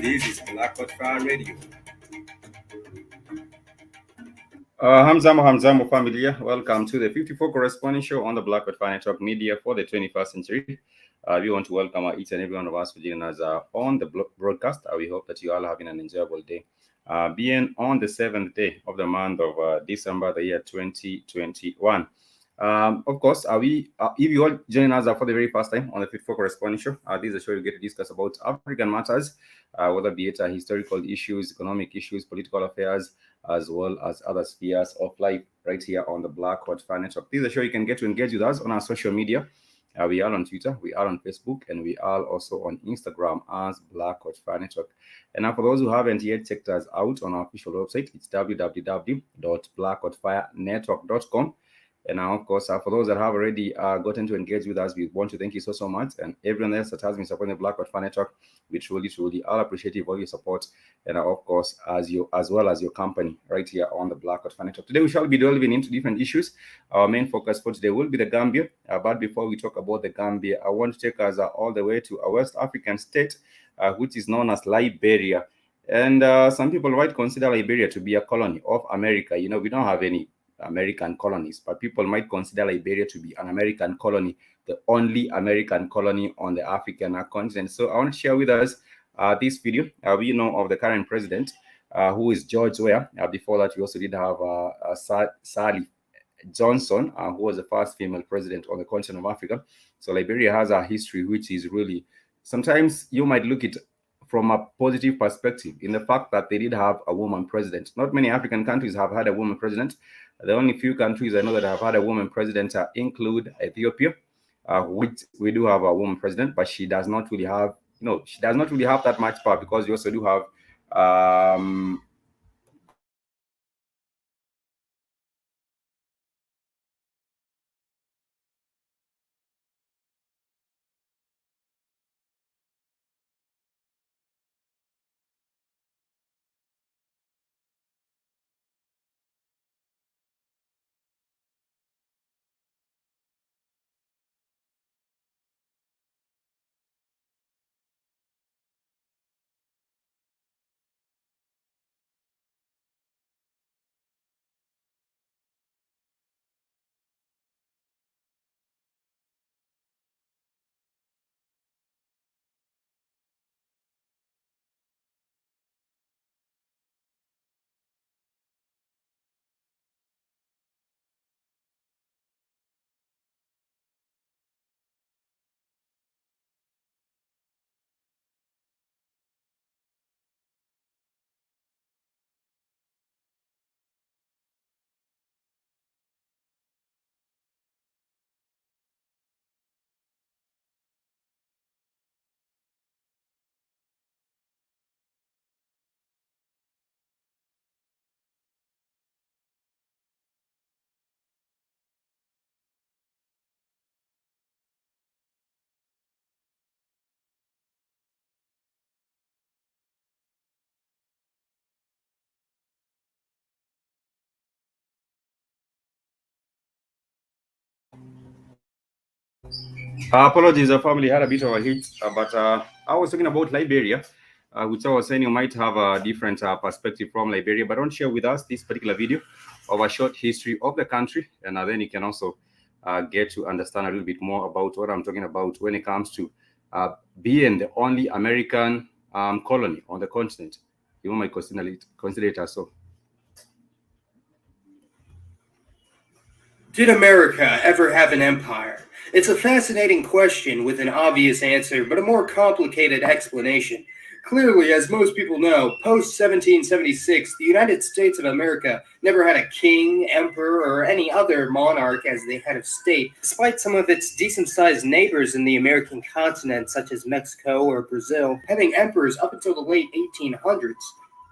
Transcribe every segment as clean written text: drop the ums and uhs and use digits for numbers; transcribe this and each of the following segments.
This is Black Fire Radio. Hamzamo familia, welcome to the 54 Correspondence show on the Black Fire Network Media for the 21st century. We want to welcome each and every one of us for joining us on the broadcast. We hope that you all having an enjoyable day. Being on the 7th day of the month of December, the year 2021. Of course, if you all join us for the very first time on the 54 Correspondence show, this is a show you get to discuss about African matters, whether be it historical issues, economic issues, political affairs, as well as other spheres of life right here on the Black Fire Network. This is a show you can get to engage with us on our social media. We are on Twitter, we are on Facebook, and we are also on Instagram as Black Fire Network. And now for those who haven't yet checked us out on our official website, it's www.blackfirenetwork.com. And now, of course, for those that have already gotten to engage with us, we want to thank you so much. And everyone else that has been supporting the Black Fire Network, we truly are appreciative of your support. And of course, as well as your company right here on the Black Fire Network. Today, we shall be delving into different issues. Our main focus for today will be the Gambia. But before we talk about the Gambia, I want to take us all the way to a West African state, which is known as Liberia. And some people might consider Liberia to be a colony of America. You know, we don't have any American colonies, but people might consider Liberia to be an American colony, the only American colony on the African continent. So I want to share with us this video. We know of the current president, who is George Weah. Before that, we also did have Sally Johnson, who was the first female president on the continent of Africa. So Liberia has a history which is really, sometimes you might look at from a positive perspective in the fact that they did have a woman president. Not many African countries have had a woman president. The only few countries I know that have had a woman president include Ethiopia, which we do have a woman president, but she does not really have, she does not really have that much power, because we also do have Apologies, the family had a bit of a hit, but I was talking about Liberia, which I was saying you might have a different perspective from Liberia, but don't share with us this particular video of a short history of the country, and then you can also get to understand a little bit more about what I'm talking about when it comes to being the only American colony on the continent. You might consider it as so. Did America ever have an empire? It's a fascinating question with an obvious answer, but a more complicated explanation. Clearly, as most people know, post 1776, the United States of America never had a king, emperor, or any other monarch as the head of state, despite some of its decent sized neighbors in the American continent, such as Mexico or Brazil, having emperors up until the late 1800s.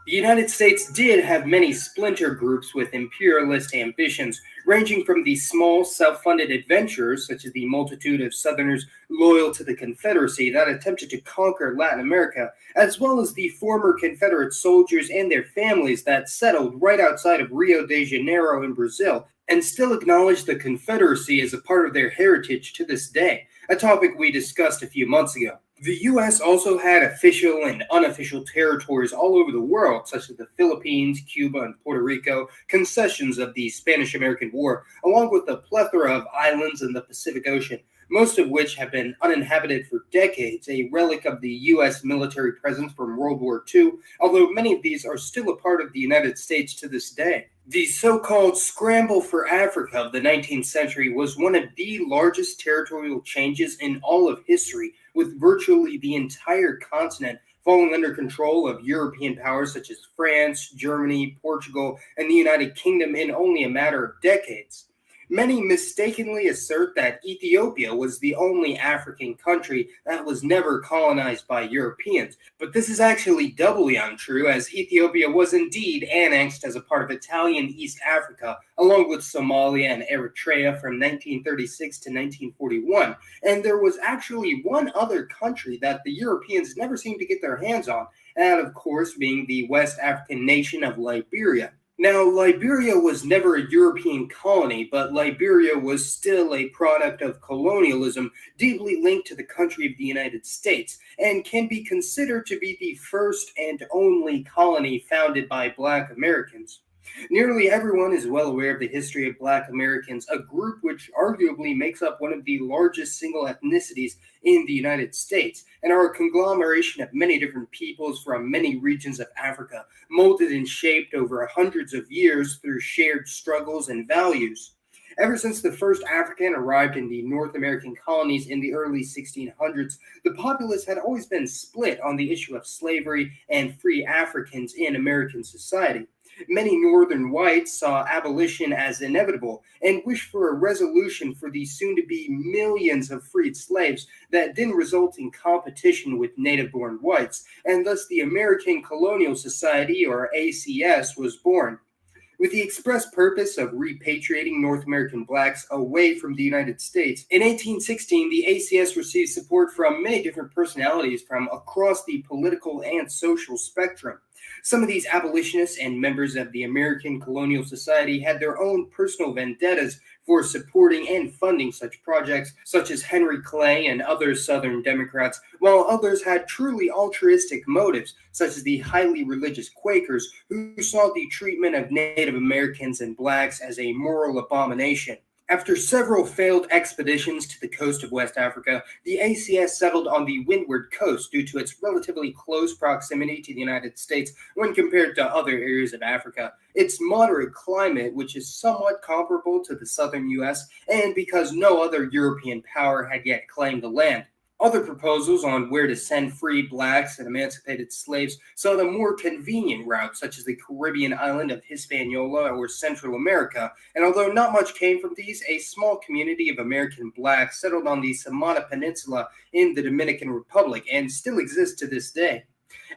The United States did have many splinter groups with imperialist ambitions, ranging from the small, self-funded adventurers, such as the multitude of Southerners loyal to the Confederacy that attempted to conquer Latin America, as well as the former Confederate soldiers and their families that settled right outside of Rio de Janeiro in Brazil, and still acknowledge the Confederacy as a part of their heritage to this day, a topic we discussed a few months ago. The U.S. also had official and unofficial territories all over the world, such as the Philippines, Cuba, and Puerto Rico, concessions of the Spanish-American War, along with a plethora of islands in the Pacific Ocean, most of which have been uninhabited for decades, a relic of the U.S. military presence from World War II, although many of these are still a part of the United States to this day. The so-called scramble for Africa of the 19th century was one of the largest territorial changes in all of history, with virtually the entire continent falling under control of European powers such as France, Germany, Portugal, and the United Kingdom in only a matter of decades. Many mistakenly assert that Ethiopia was the only African country that was never colonized by Europeans, but this is actually doubly untrue, as Ethiopia was indeed annexed as a part of Italian East Africa, along with Somalia and Eritrea from 1936 to 1941, and there was actually one other country that the Europeans never seemed to get their hands on, and of course being the West African nation of Liberia. Now, Liberia was never a European colony, but Liberia was still a product of colonialism deeply linked to the country of the United States, and can be considered to be the first and only colony founded by Black Americans. Nearly everyone is well aware of the history of Black Americans, a group which arguably makes up one of the largest single ethnicities in the United States, and are a conglomeration of many different peoples from many regions of Africa, molded and shaped over hundreds of years through shared struggles and values. Ever since the first African arrived in the North American colonies in the early 1600s, the populace had always been split on the issue of slavery and free Africans in American society. Many Northern whites saw abolition as inevitable and wished for a resolution for the soon-to-be millions of freed slaves that didn't result in competition with native-born whites, and thus the American Colonial Society, or ACS, was born. With the express purpose of repatriating North American blacks away from the United States. In 1816, the ACS received support from many different personalities from across the political and social spectrum. Some of these abolitionists and members of the American Colonial Society had their own personal vendettas for supporting and funding such projects, such as Henry Clay and other Southern Democrats, while others had truly altruistic motives, such as the highly religious Quakers, who saw the treatment of Native Americans and blacks as a moral abomination. After several failed expeditions to the coast of West Africa, the ACS settled on the windward coast due to its relatively close proximity to the United States when compared to other areas of Africa, its moderate climate, which is somewhat comparable to the southern U.S., and because no other European power had yet claimed the land. Other proposals on where to send free blacks and emancipated slaves sought a more convenient route, such as the Caribbean island of Hispaniola or Central America, and although not much came from these, a small community of American blacks settled on the Samana Peninsula in the Dominican Republic and still exists to this day.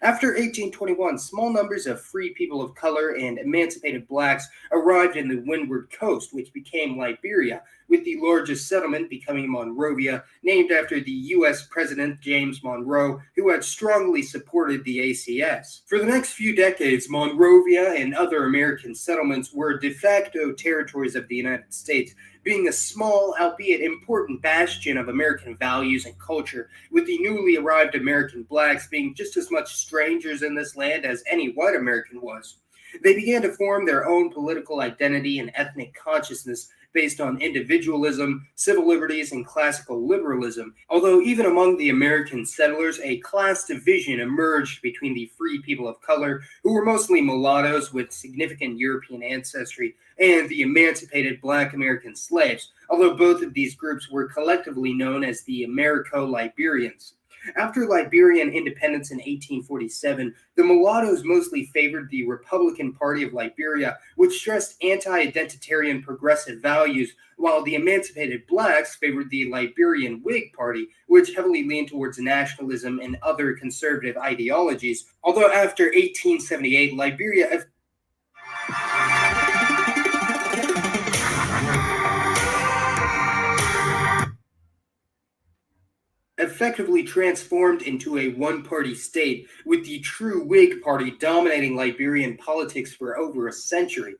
After 1821, small numbers of free people of color and emancipated blacks arrived in the windward coast, which became Liberia, with the largest settlement becoming Monrovia, named after the U.S. President James Monroe, who had strongly supported the ACS. For the next few decades, Monrovia and other American settlements were de facto territories of the United States, being a small, albeit important bastion of American values and culture, with the newly arrived American blacks being just as much strangers in this land as any white American was. They began to form their own political identity and ethnic consciousness based on individualism, civil liberties, and classical liberalism, although even among the American settlers, a class division emerged between the free people of color, who were mostly mulattoes with significant European ancestry, and the emancipated black American slaves, although both of these groups were collectively known as the Americo-Liberians. After Liberian independence in 1847, the mulattoes mostly favored the Republican Party of Liberia, which stressed anti-identitarian progressive values, while the emancipated blacks favored the Liberian Whig Party, which heavily leaned towards nationalism and other conservative ideologies. Although after 1878, Liberia effectively transformed into a one-party state, with the true Whig Party dominating Liberian politics for over a century.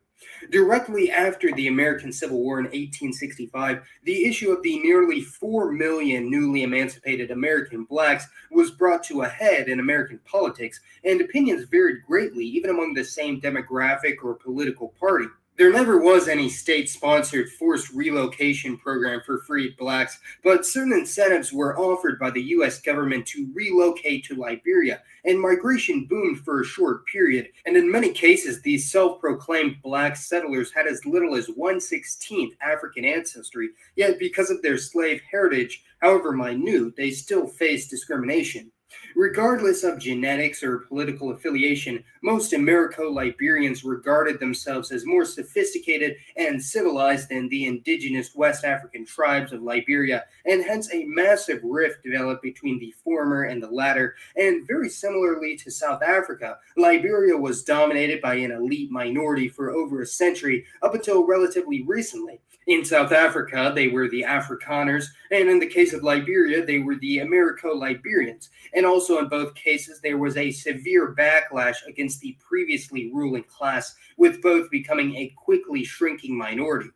Directly after the American Civil War in 1865, the issue of the nearly 4 million newly emancipated American blacks was brought to a head in American politics, and opinions varied greatly even among the same demographic or political party. There never was any state-sponsored forced relocation program for freed blacks, but certain incentives were offered by the U.S. government to relocate to Liberia, and migration boomed for a short period, and in many cases these self-proclaimed black settlers had as little as 1/16 African ancestry, yet because of their slave heritage, however minute, they still faced discrimination. Regardless of genetics or political affiliation, most Americo-Liberians regarded themselves as more sophisticated and civilized than the indigenous West African tribes of Liberia, and hence a massive rift developed between the former and the latter, and very similarly to South Africa, Liberia was dominated by an elite minority for over a century up until relatively recently. In South Africa, they were the Afrikaners, and in the case of Liberia, they were the Americo-Liberians. And also in both cases, there was a severe backlash against the previously ruling class, with both becoming a quickly shrinking minority.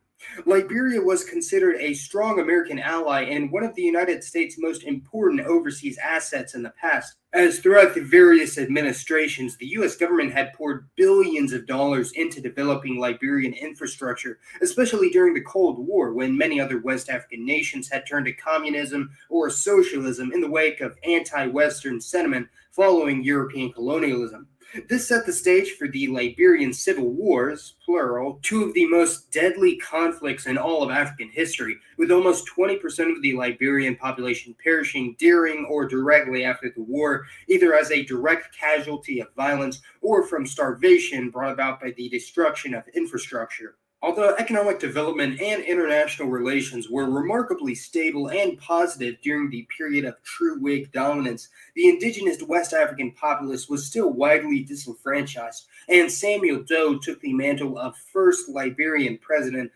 Liberia was considered a strong American ally and one of the United States' most important overseas assets in the past, as throughout the various administrations, the U.S. government had poured billions of dollars into developing Liberian infrastructure, especially during the Cold War, when many other West African nations had turned to communism or socialism in the wake of anti-Western sentiment following European colonialism. This set the stage for the Liberian Civil Wars, plural, two of the most deadly conflicts in all of African history, with almost 20% of the Liberian population perishing during or directly after the war, either as a direct casualty of violence or from starvation brought about by the destruction of infrastructure. Although economic development and international relations were remarkably stable and positive during the period of true Whig dominance, the indigenous West African populace was still widely disenfranchised, and Samuel Doe took the mantle of first Liberian president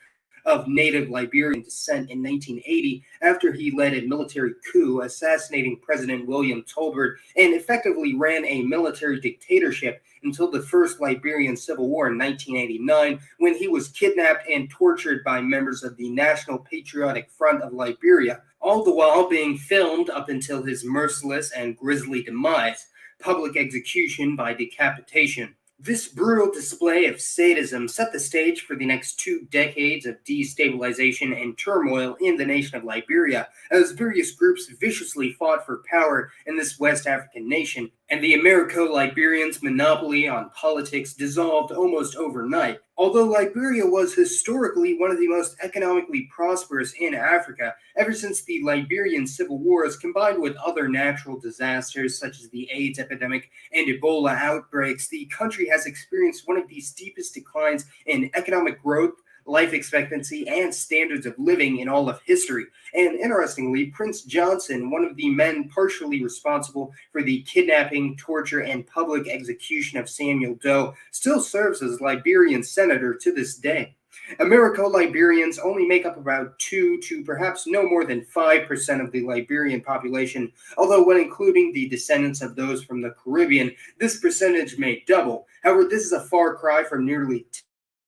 of native Liberian descent in 1980 after he led a military coup assassinating President William Tolbert and effectively ran a military dictatorship until the First Liberian Civil War in 1989, when he was kidnapped and tortured by members of the National Patriotic Front of Liberia, all the while being filmed up until his merciless and grisly demise, public execution by decapitation. This brutal display of sadism set the stage for the next 2 decades of destabilization and turmoil in the nation of Liberia, as various groups viciously fought for power in this West African nation, and the Americo-Liberians' monopoly on politics dissolved almost overnight. Although Liberia was historically one of the most economically prosperous in Africa, ever since the Liberian Civil Wars, combined with other natural disasters such as the AIDS epidemic and Ebola outbreaks, the country has experienced one of the steepest declines in economic growth, life expectancy, and standards of living in all of history. And interestingly, Prince Johnson, one of the men partially responsible for the kidnapping, torture, and public execution of Samuel Doe, still serves as Liberian senator to this day. Americo-Liberians only make up about 2 to perhaps no more than 5% of the Liberian population, although when including the descendants of those from the Caribbean, this percentage may double. However, this is a far cry from nearly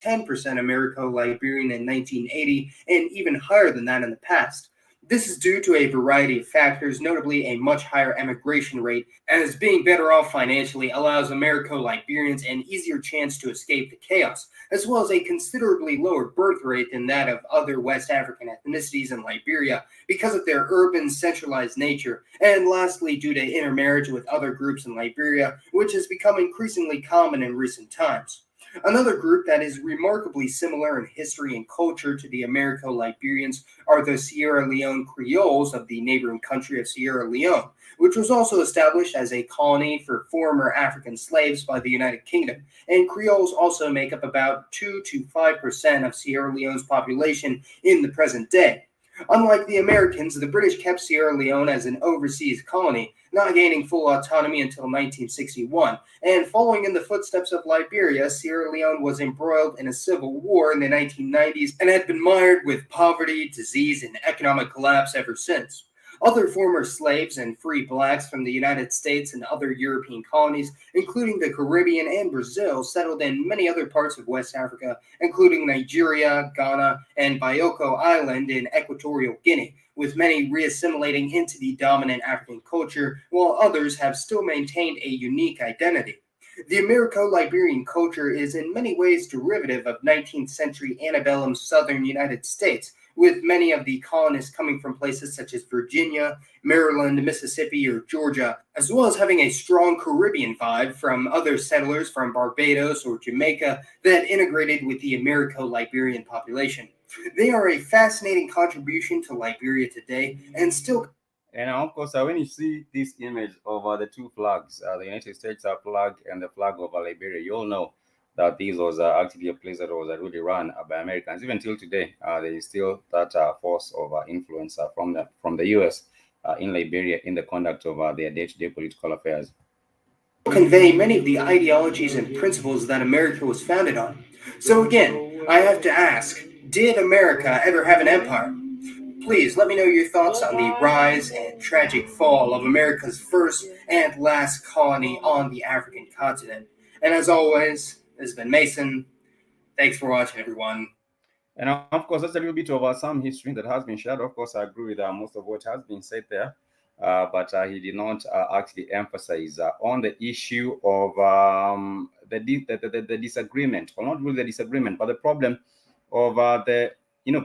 10% Americo-Liberian in 1980, and even higher than that in the past. This is due to a variety of factors, notably a much higher emigration rate, as being better off financially allows Americo-Liberians an easier chance to escape the chaos, as well as a considerably lower birth rate than that of other West African ethnicities in Liberia because of their urban, centralized nature, and lastly, due to intermarriage with other groups in Liberia, which has become increasingly common in recent times. Another group that is remarkably similar in history and culture to the Americo-Liberians are the Sierra Leone Creoles of the neighboring country of Sierra Leone, which was also established as a colony for former African slaves by the United Kingdom. And Creoles also make up about 2 to 5% of Sierra Leone's population in the present day. Unlike the Americans, the British kept Sierra Leone as an overseas colony, not gaining full autonomy until 1961. And following in the footsteps of Liberia, Sierra Leone was embroiled in a civil war in the 1990s and had been mired with poverty, disease, and economic collapse ever since. Other former slaves and free blacks from the United States and other European colonies, including the Caribbean and Brazil, settled in many other parts of West Africa, including Nigeria, Ghana, and Bioko Island in Equatorial Guinea, with many reassimilating into the dominant African culture, while others have still maintained a unique identity. The Americo-Liberian culture is in many ways derivative of 19th century antebellum southern United States, with many of the colonists coming from places such as Virginia, Maryland, Mississippi, or Georgia, as well as having a strong Caribbean vibe from other settlers from Barbados or Jamaica that integrated with the Americo-Liberian population. They are a fascinating contribution to Liberia today and still. And of course, when you see this image of the two flags, the United States flag and the flag of Liberia, you all know that this was actually a place that was really run by Americans. Even till today, there is still that force of influence from the U.S. In Liberia in the conduct of their day-to-day political affairs. Convey many of the ideologies and principles that America was founded on. So again, I have to ask, did America ever have an empire? Please let me know your thoughts on the rise and tragic fall of America's first and last colony on the African continent. And as always, this has been Mason. Thanks for watching, everyone. And of course, that's a little bit of some history that has been shared. Of course, I agree with most of what has been said there. But he did not actually emphasize on the issue of the disagreement, or not really the disagreement, but the problem of the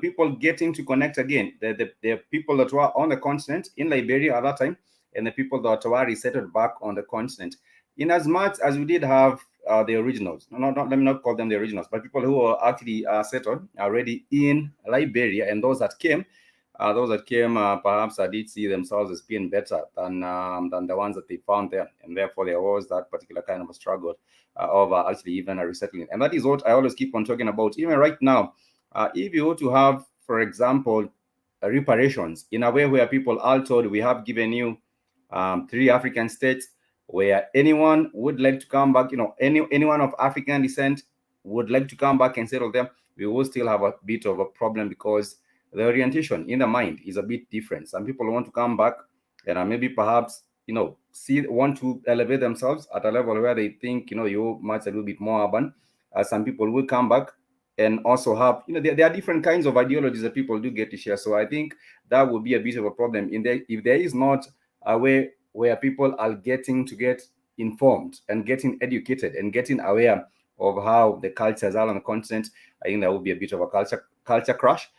people getting to connect again. The people that were on the continent in Liberia at that time, and the people that were resettled back on the continent. In as much as we did have the originals, let me not call them the originals, but people who were actually settled already in Liberia, and those that came perhaps did see themselves as being better than the ones that they found there, and therefore there was that particular kind of a struggle of actually even resettling. And that is what I always keep on talking about. Even right now, if you were to have, for example, reparations in a way where people are told, we have given you 3 African states, where anyone would like to come back, anyone of African descent would like to come back and settle them, we will still have a bit of a problem, because the orientation in the mind is a bit different. Some people want to come back and maybe perhaps want to elevate themselves at a level where they think you might a little bit more urban. Some people will come back and also have there are different kinds of ideologies that people do get to share. So I think that would be a bit of a problem in there if there is not a way where people are getting to get informed and getting educated and getting aware of how the cultures are on the continent. I think there will be a bit of a culture crash.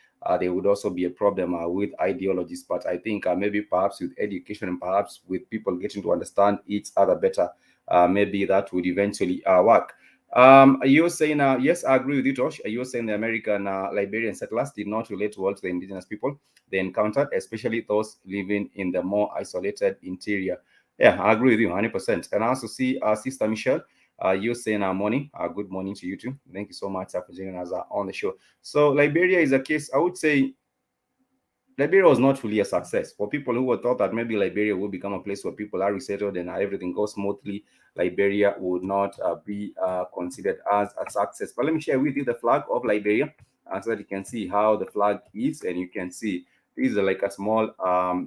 There would also be a problem with ideologies, but I think maybe perhaps with education and perhaps with people getting to understand each other better, maybe that would eventually work. You're saying, yes, I agree with you, Tosh. You're saying the American Liberian settlers did not relate well to the indigenous people they encountered, especially those living in the more isolated interior. Yeah, I agree with you 100%. And I also see Sister Michelle, you're saying morning. Good morning to you too. Thank you so much for joining us on the show. So Liberia is a case, I would say, Liberia was not really a success. For people who were thought that maybe Liberia will become a place where people are resettled and everything goes smoothly, Liberia would not be considered as a success. But let me share with you the flag of Liberia so that you can see how the flag is, and you can see this is like a small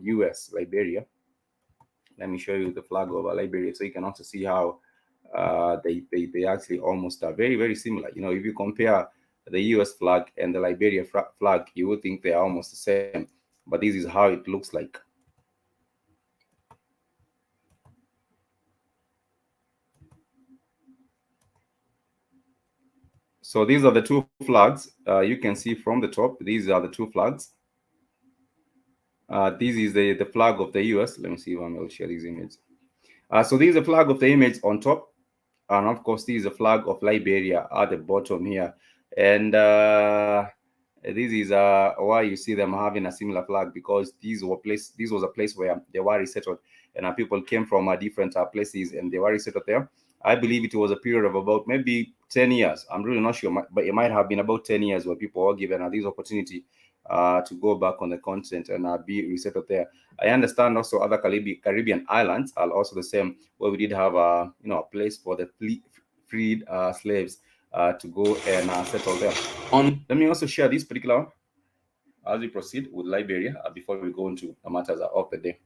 US Liberia. Let me show you the flag of Liberia so you can also see how they actually almost are very, very similar. If you compare the US flag and the Liberia flag, you would think they are almost the same, but this is how it looks like. So these are the two flags. You can see from the top, these are the two flags. This is the flag of the US. Let me see if I will share this image. So this is the flag of the image on top. And of course, this is the flag of Liberia at the bottom here. And this is why you see them having a similar flag, because this was a place where they were resettled, and people came from different places and they were resettled there. I believe it was a period of about maybe 10 years. I'm really not sure, but it might have been about 10 years where people were given this opportunity to go back on the continent and be resettled there. I understand also other Caribbean islands are also the same, where we did have a place for the freed slaves to go and settle there. Let me also share this particular one as we proceed with Liberia before we go into the matters of the day.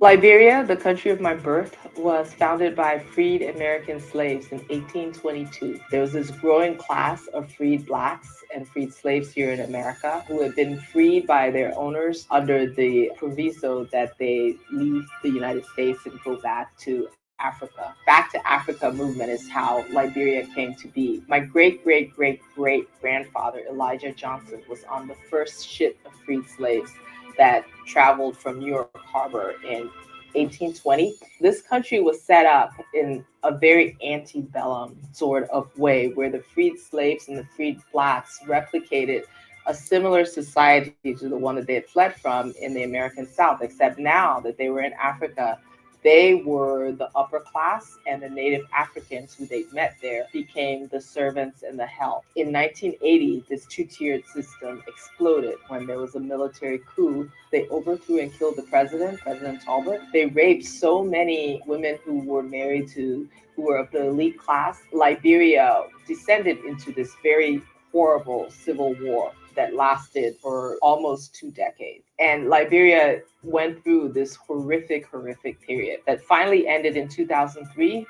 Liberia, the country of my birth, was founded by freed American slaves in 1822. There was this growing class of freed blacks and freed slaves here in America who had been freed by their owners under the proviso that they leave the United States and go back to Africa. Back to Africa movement is how Liberia came to be. My great, great, great, great grandfather, Elijah Johnson, was on the first ship of freed slaves that traveled from New York Harbor in 1820. This country was set up in a very antebellum sort of way, where the freed slaves and the freed blacks replicated a similar society to the one that they had fled from in the American South, except now that they were in Africa, they were the upper class, and the native Africans who they met there became the servants and the help. In 1980, this two-tiered system exploded when there was a military coup. They overthrew and killed the president, President Talbot. They raped so many women who were married to, who were of the elite class. Liberia descended into this very horrible civil war that lasted for almost 2 decades. And Liberia went through this horrific, horrific period that finally ended in 2003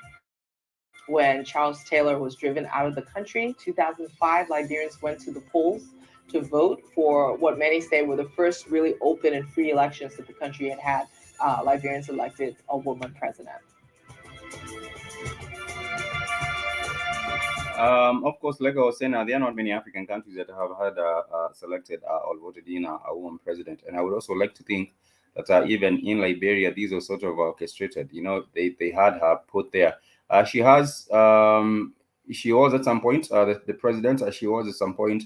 when Charles Taylor was driven out of the country. 2005, Liberians went to the polls to vote for what many say were the first really open and free elections that the country had had. Liberians elected a woman president. Of course, like I was saying, there are not many African countries that have had selected or voted in a woman president. And I would also like to think that even in Liberia, these are sort of orchestrated. They had her put there. She was at some point, the president, she was at some point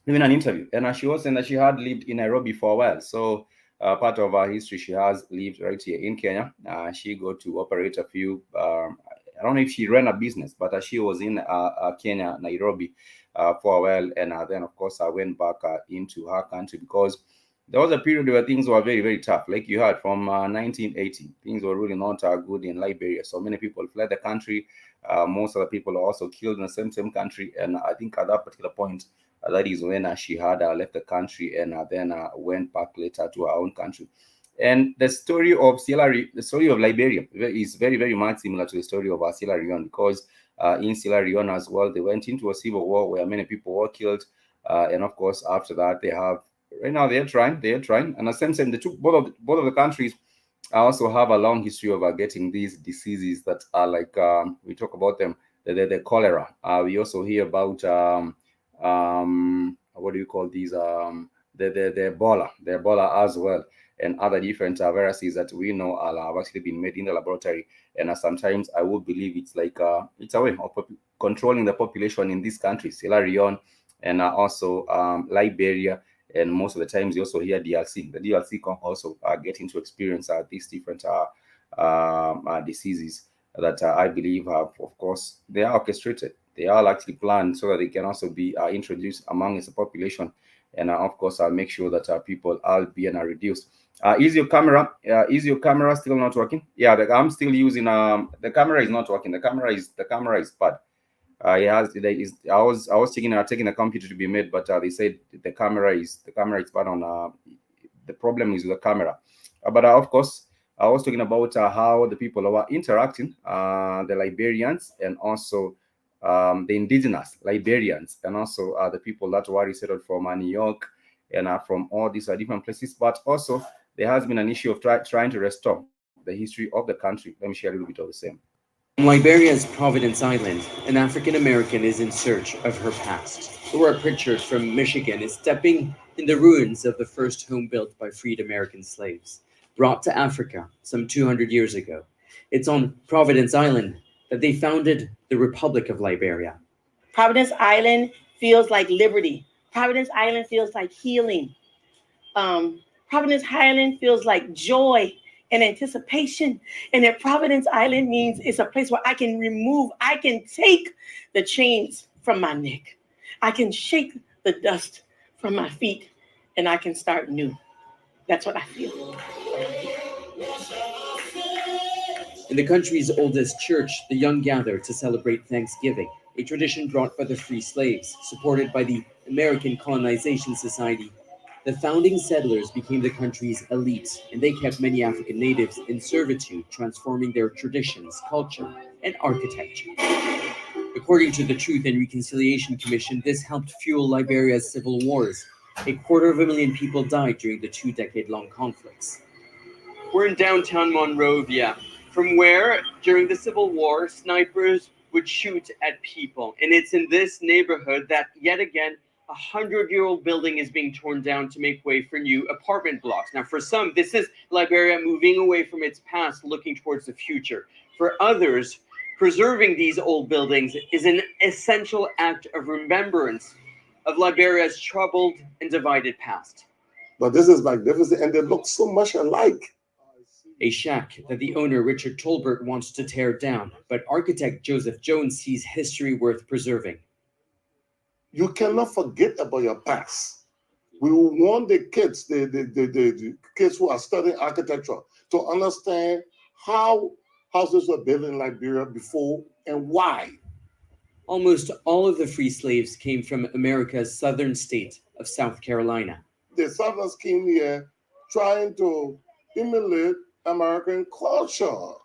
giving an interview. And she was saying that she had lived in Nairobi for a while. So part of her history, she has lived right here in Kenya. She got to operate a few I don't know if she ran a business, but she was in Kenya, Nairobi, for a while. And then, of course, I went back into her country, because there was a period where things were very, very tough. Like you heard, from 1980, things were really not good in Liberia. So many people fled the country. Most of the people are also killed in the same country. And I think at that particular point, that is when she had left the country and then went back later to her own country. And the story of Liberia is very, very much similar to the story of Sierra Leone, because in Sierra Leone as well, they went into a civil war where many people were killed. And of course, after that, right now they're trying. And at the same time, both of the countries also have a long history of getting these diseases that are like, we talk about them, the cholera. We also hear about, what do you call these? The Ebola as well, and other different viruses that we know have actually been made in the laboratory. And sometimes I would believe it's like it's a way of controlling the population in these countries, Sierra Leone and also Liberia. And most of the times you also hear DRC. The DRC can also getting to experience these different diseases that I believe have, of course, they are orchestrated. They are actually planned so that they can also be introduced among the population. And of course, I'll make sure that people are being reduced. Is your camera still not working? Yeah, I'm still using the camera is not working. The camera is bad. I was taking the computer to be made, but they said the camera is bad on. The problem is with the camera. But of course, I was talking about how the people were interacting, the Liberians and also the indigenous Liberians, and also the people that were resettled from New York and from all these different places. But also, there has been an issue of trying to restore the history of the country. Let me share a little bit of the same. On Liberia's Providence Island, an African American is in search of her past. Laura Pritchard from Michigan is stepping in the ruins of the first home built by freed American slaves, brought to Africa some 200 years ago. It's on Providence Island that they founded the Republic of Liberia. Providence Island feels like liberty. Providence Island feels like healing. Providence Island feels like joy and anticipation. And that Providence Island means it's a place where I can take the chains from my neck. I can shake the dust from my feet and I can start new. That's what I feel. In the country's oldest church, the young gather to celebrate Thanksgiving, a tradition brought by the free slaves, supported by the American Colonization Society. The founding settlers became the country's elite, and they kept many African natives in servitude, transforming their traditions, culture, and architecture. According to the Truth and Reconciliation Commission, this helped fuel Liberia's civil wars. 250,000 people died during the 2-decade-long conflicts. We're in downtown Monrovia, from where, during the Civil War, snipers would shoot at people. And it's in this neighborhood that, yet again, a 100-year-old building is being torn down to make way for new apartment blocks. Now, for some, this is Liberia moving away from its past, looking towards the future. For others, preserving these old buildings is an essential act of remembrance of Liberia's troubled and divided past. But this is magnificent, and they look so much alike. A shack that the owner, Richard Tolbert, wants to tear down, but architect Joseph Jones sees history worth preserving. You cannot forget about your past. We want the kids, the kids who are studying architecture, to understand how houses were built in Liberia before and why. Almost all of the free slaves came from America's southern state of South Carolina. The Southerners came here trying to emulate American culture.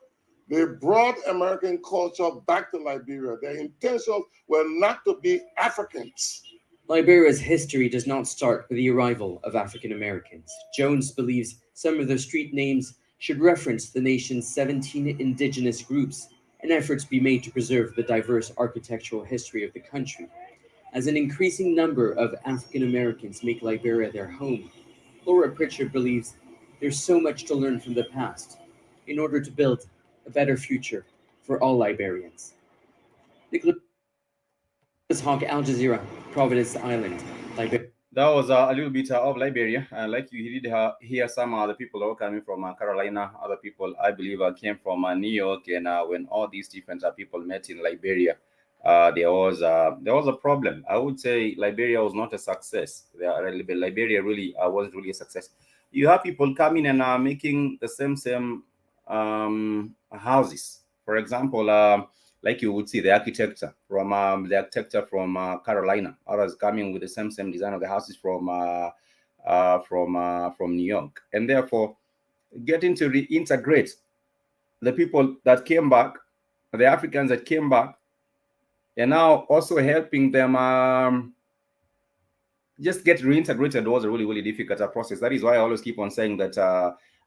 They brought American culture back to Liberia. Their intentions were not to be Africans. Liberia's history does not start with the arrival of African Americans. Jones believes some of the street names should reference the nation's 17 indigenous groups, and efforts be made to preserve the diverse architectural history of the country. As an increasing number of African Americans make Liberia their home, Laura Pritchard believes there's so much to learn from the past in order to build a better future for all Liberians. Nicholas Hawk, Al Jazeera, Providence Island, Liberia. That was a little bit of Liberia. Like you did hear some other people who are coming from Carolina. Other people, I believe, came from New York. And when all these different people met in Liberia, there was a problem. I would say Liberia was not a success. Liberia really wasn't really a success. You have people coming and making the same houses. For example, like you would see the architecture from Carolina. Others coming with the same design of the houses from New York, and therefore getting to reintegrate the people that came back, the Africans that came back, and now also helping them just get reintegrated was a really difficult process. That is why I always keep on saying that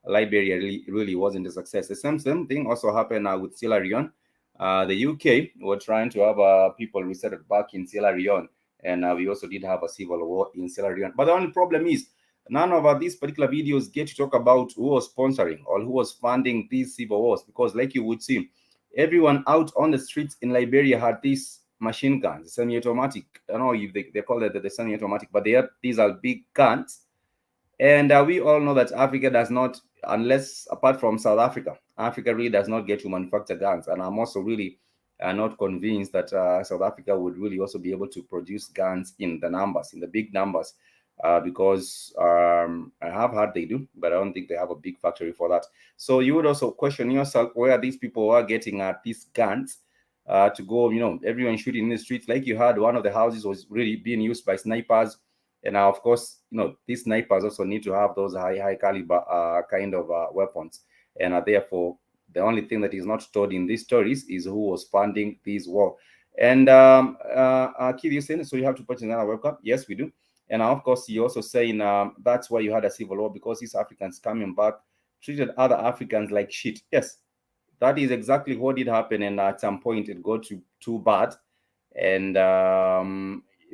Liberia really wasn't a success. The same thing also happened with Sierra Leone. The UK were trying to have people resettled back in Sierra Leone, and we also did have a civil war in Sierra Leone. But the only problem is none of these particular videos get to talk about who was sponsoring or who was funding these civil wars, because like you would see, everyone out on the streets in Liberia had these machine guns, semi-automatic. I don't know if they call it the semi-automatic, but these are big guns. And we all know that Africa does not, unless apart from South Africa, Africa really does not get to manufacture guns. And I'm also really not convinced that South Africa would really also be able to produce guns in the big numbers, because I have heard they do, but I don't think they have a big factory for that. So you would also question yourself where these people are getting these guns to go, everyone shooting in the streets. Like you heard, one of the houses was really being used by snipers, And of course, these snipers also need to have those high caliber kind of weapons. And therefore, the only thing that is not told in these stories is who was funding this war. And Keith, you saying so you have to purchase another webcam? Yes, we do. And of course, you're also saying that's why you had a civil war, because these Africans coming back treated other Africans like shit. Yes, that is exactly what did happen. And at some point, it got too bad. And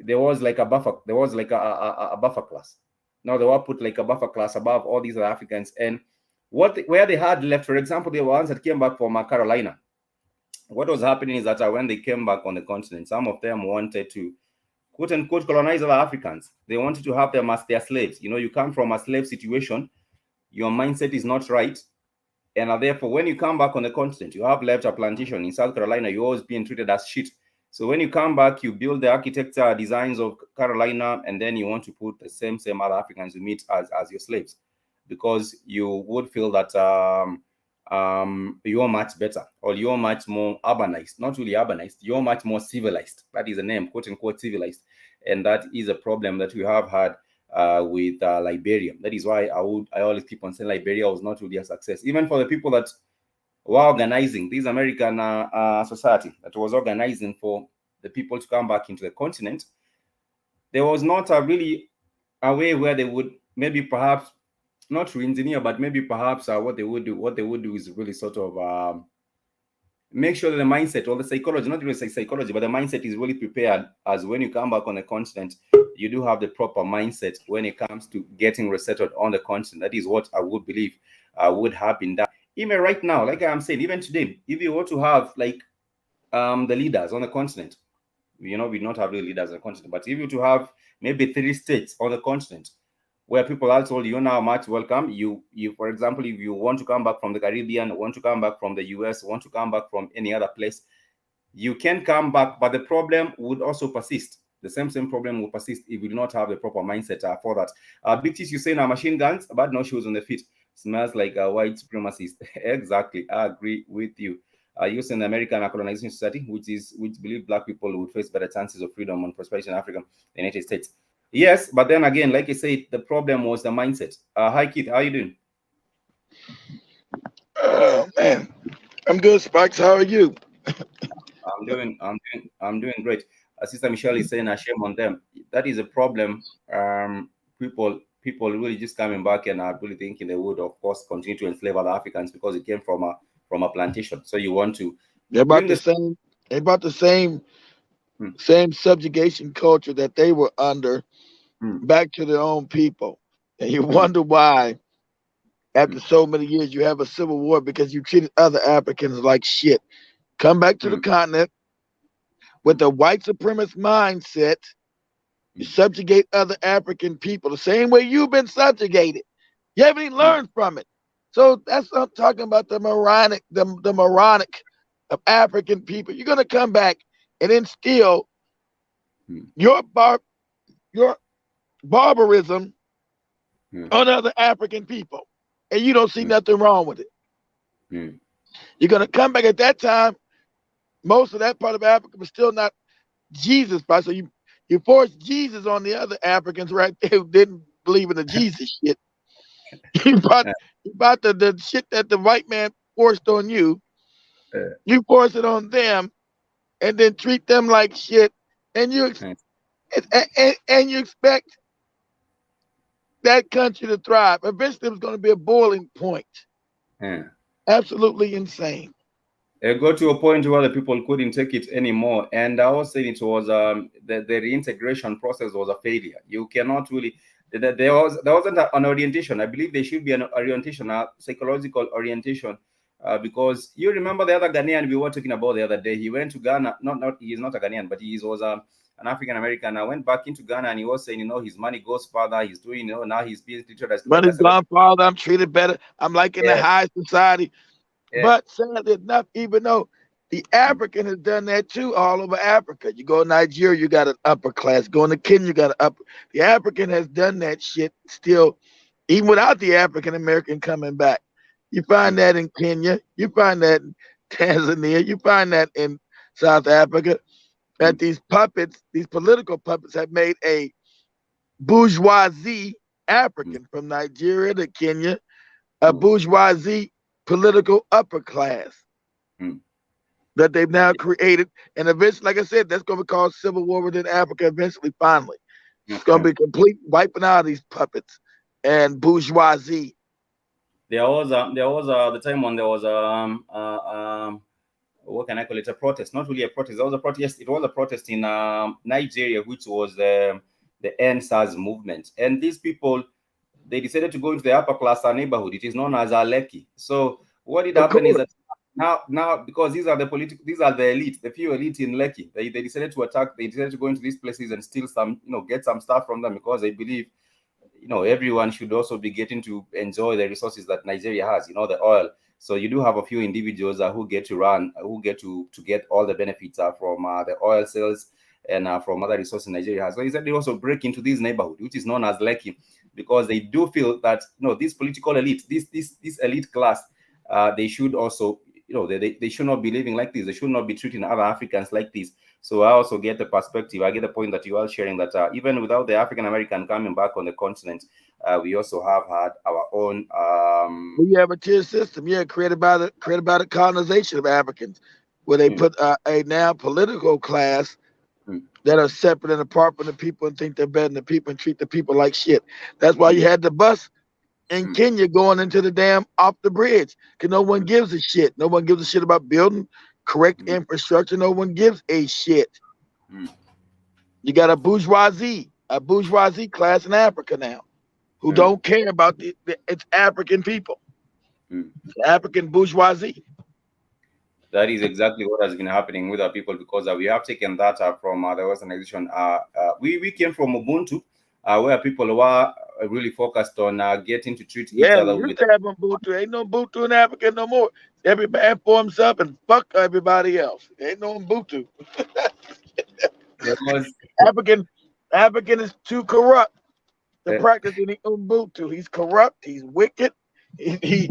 there was like a buffer. There was like a buffer class. Now they were put like a buffer class above all these other Africans. And where they had left, for example, the ones that came back from Carolina. What was happening is that when they came back on the continent, some of them wanted to, quote unquote, colonize other Africans. They wanted to have them as their slaves. You come from a slave situation, your mindset is not right. And therefore, when you come back on the continent, you have left a plantation in South Carolina, you're always being treated as shit. So when you come back, you build the architecture designs of Carolina, and then you want to put the same other Africans you meet as your slaves, because you would feel that you're much better, or you're much more urbanized. Not really urbanized, you're much more civilized. That is the name, quote unquote, civilized. And that is a problem that we have had with Liberia. That is why I always keep on saying Liberia was not really a success, even for the people that were organizing this American society that was organizing for the people to come back into the continent. There was not really a way where they would maybe perhaps not re-engineer, but maybe perhaps what they would do is really sort of make sure that the mindset or the psychology, not really psychology, but the mindset is really prepared, as when you come back on the continent, you do have the proper mindset when it comes to getting resettled on the continent. That is what I would believe would have been done. Even right now, like I'm saying, even today, if you were to have like the leaders on the continent, we not have the leaders on the continent, but if you to have maybe 3 states on the continent where people are told you're now much welcome. You, for example, if you want to come back from the Caribbean, want to come back from the US, want to come back from any other place, you can come back, but the problem would also persist. The same problem will persist if you do not have the proper mindset for that. Big T's, you say now machine guns, but no shoes on the feet. Smells like a white supremacist. Exactly, I agree with you. Using the American colonization society, which believe black people would face better chances of freedom and prosperity in Africa, the United States. Yes, but then again, like I said, the problem was the mindset. Hi, Keith, how are you doing? Oh man, I'm good, Spikes. How are you? I'm doing great. Sister Michelle is saying a shame on them. That is a problem. People really just coming back and are really thinking they would, of course, continue to enslave other Africans because it came from a plantation. So you want to They're about the same same subjugation culture that they were under back to their own people. And you wonder why after so many years you have a civil war, because you treated other Africans like shit. Come back to the continent with a white supremacist mindset. You subjugate other African people the same way you've been subjugated. You haven't even learned from it. So that's what I'm talking about, the moronic of African people. You're gonna come back and instill your barbarism on other African people, and you don't see nothing wrong with it. You're gonna come back. At that time, most of that part of Africa was still not Jesus, right? So you forced Jesus on the other Africans right there who didn't believe in the Jesus shit. You brought the shit that the white man forced on you. You force it on them, and then treat them like shit, and you expect that country to thrive. Eventually, it was going to be a boiling point. Absolutely insane. It got to a point where the people couldn't take it anymore. And I was saying it was the reintegration process was a failure. You cannot really. There wasn't an orientation. I believe there should be an orientation, a psychological orientation, because you remember the other Ghanaian we were talking about the other day. He went to Ghana. He's not a Ghanaian, but he was an African American. I went back into Ghana and he was saying, his money goes further. He's doing, now he's being treated as money's gone farther. I'm treated better. I'm like in the high society. But sadly enough, even though the African has done that too all over Africa. You go to Nigeria, you got an upper class. Going to Kenya, you got an upper. The African has done that shit still, even without the African American coming back. You find that in Kenya. You find that in Tanzania. You find that in South Africa. That these puppets, these political puppets, have made a bourgeoisie African from Nigeria to Kenya, a bourgeoisie political upper class that they've now created. And eventually, like I said, that's going to cause civil war within Africa eventually, finally. It's going to be complete wiping out of these puppets and bourgeoisie. There was the time when there was what can I call it, a protest? Not really a protest. There was a protest. It was a protest in Nigeria, which was the NSAS movement. And these people, they decided to go into the upper class neighborhood. It is known as Aleki. So what did happen is that now because these are the elite, the few elite in Lekki, they decided to attack. They decided to go into these places and steal some, get some stuff from them, because they believe, everyone should also be getting to enjoy the resources that Nigeria has, the oil. So you do have a few individuals who get to get all the benefits from the oil sales and from other resources Nigeria has. So they also break into this neighborhood, which is known as Lekki, because they do feel that this political elite, this elite class, they should also, they should not be living like this. They should not be treating other Africans like this. So I also get the perspective. I get the point that you are sharing, that even without the African American coming back on the continent, we also have had our own. We have a tier system, created by the colonization of Africans, where they put a now political class that are separate and apart from the people and think they're better than the people and treat the people like shit. That's why you had the bus in Kenya going into the dam off the bridge, because no one gives a shit. No one gives a shit about building correct infrastructure. No one gives a shit. You got a bourgeoisie class in Africa now who don't care about it's African people. African bourgeoisie. That is exactly what has been happening with our people, because we have taken that from the Westernization. We came from Ubuntu, where people were really focused on getting to treat each other with. Ubuntu. Ain't no Ubuntu in Africa no more. Every man for himself and fuck everybody else. Ain't no Ubuntu. African is too corrupt to practice any Ubuntu. He's corrupt. He's wicked. He's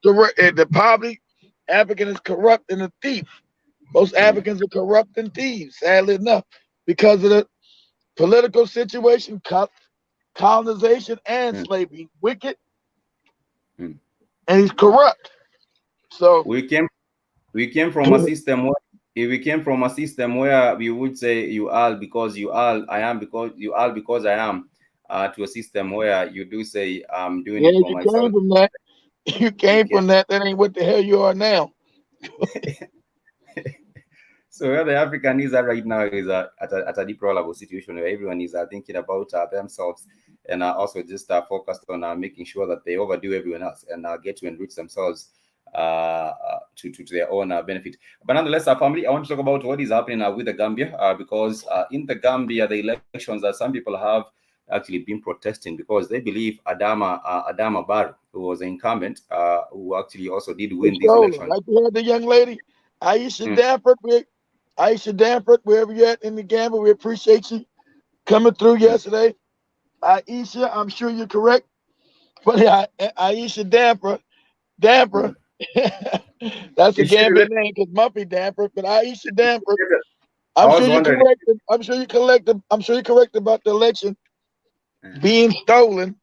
corrupt. The poverty. African is corrupt and a thief. Most Africans are corrupt and thieves, sadly enough, because of the political situation, colonization, and slavery. Wicked, and he's corrupt. So we came from a system where we would say you are because you are, I am because you are because I am, to a system where you do say I'm doing it for myself. Came from that. You came from that. That ain't what the hell you are now. So where the African is at right now is at a deplorable situation where everyone is thinking about themselves, and also just focused on making sure that they overdo everyone else and get to enrich themselves to their own benefit. But nonetheless, family, I want to talk about what is happening with the Gambia, because in the Gambia, the elections that some people have actually been protesting, because they believe Adama Barrow, who was an incumbent, who actually also did win these elections. Like we had the young lady, Aisha Danford, wherever you're at in the Gambia, we appreciate you coming through yesterday. Aisha, I'm sure you're correct, but Aisha Danford, that's a Gambian name because Mumpy Danford, but Aisha Danford, I'm sure you're correct. I'm sure you're correct about the election being stolen,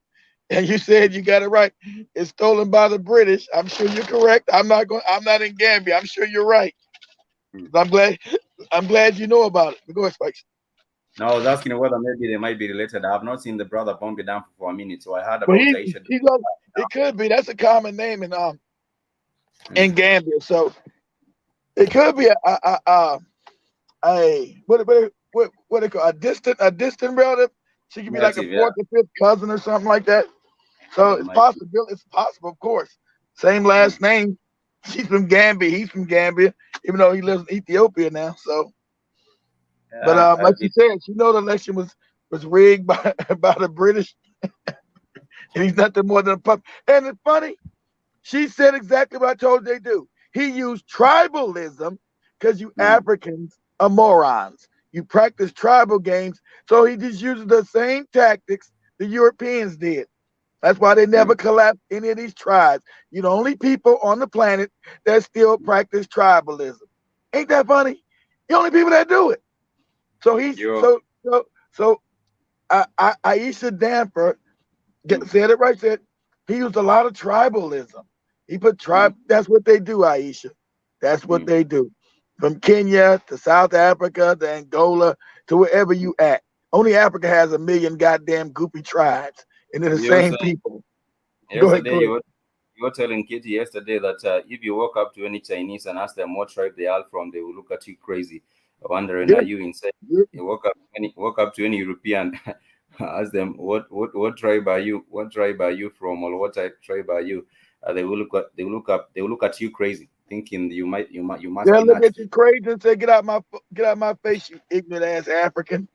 and you said you got it right. It's stolen by the British. I'm sure you're correct. I'm not in Gambia. I'm sure you're right. I'm glad you know about it. Go ahead, Spikes. No, I was asking whether maybe they might be related. I have not seen the brother Bombi down for a minute, so I heard about Aisha. It could be. That's a common name in Gambia, so it could be what they call a distant relative. She could be like a fourth or fifth cousin or something like that. So it's possible. It's possible, of course. Same last name. She's from Gambia. He's from Gambia, even though he lives in Ethiopia now. So, but like you said, she know the election was rigged by the British, and he's nothing more than a puppet. And it's funny, she said exactly what I told you they do. He used tribalism because you Africans are morons. You practice tribal games, so he just uses the same tactics the Europeans did. That's why they never collapsed any of these tribes. You're the only people on the planet that still practice tribalism. Ain't that funny? The only people that do it. So he's so Aisha Danforth said it right. Said he used a lot of tribalism. He put tribe. That's what they do, Aisha. That's what they do. From Kenya to South Africa to Angola to wherever you at. Only Africa has 1 million goddamn goopy tribes, and they're the same people. Yesterday, you were telling Katie yesterday that if you walk up to any Chinese and ask them what tribe they are from, they will look at you crazy, wondering are you insane? You walk up to any European, ask them what tribe are you? What tribe are you from, or what tribe are you? They will look at you crazy, thinking you must. They'll look at you crazy and say, "Get out my face, you ignorant ass African."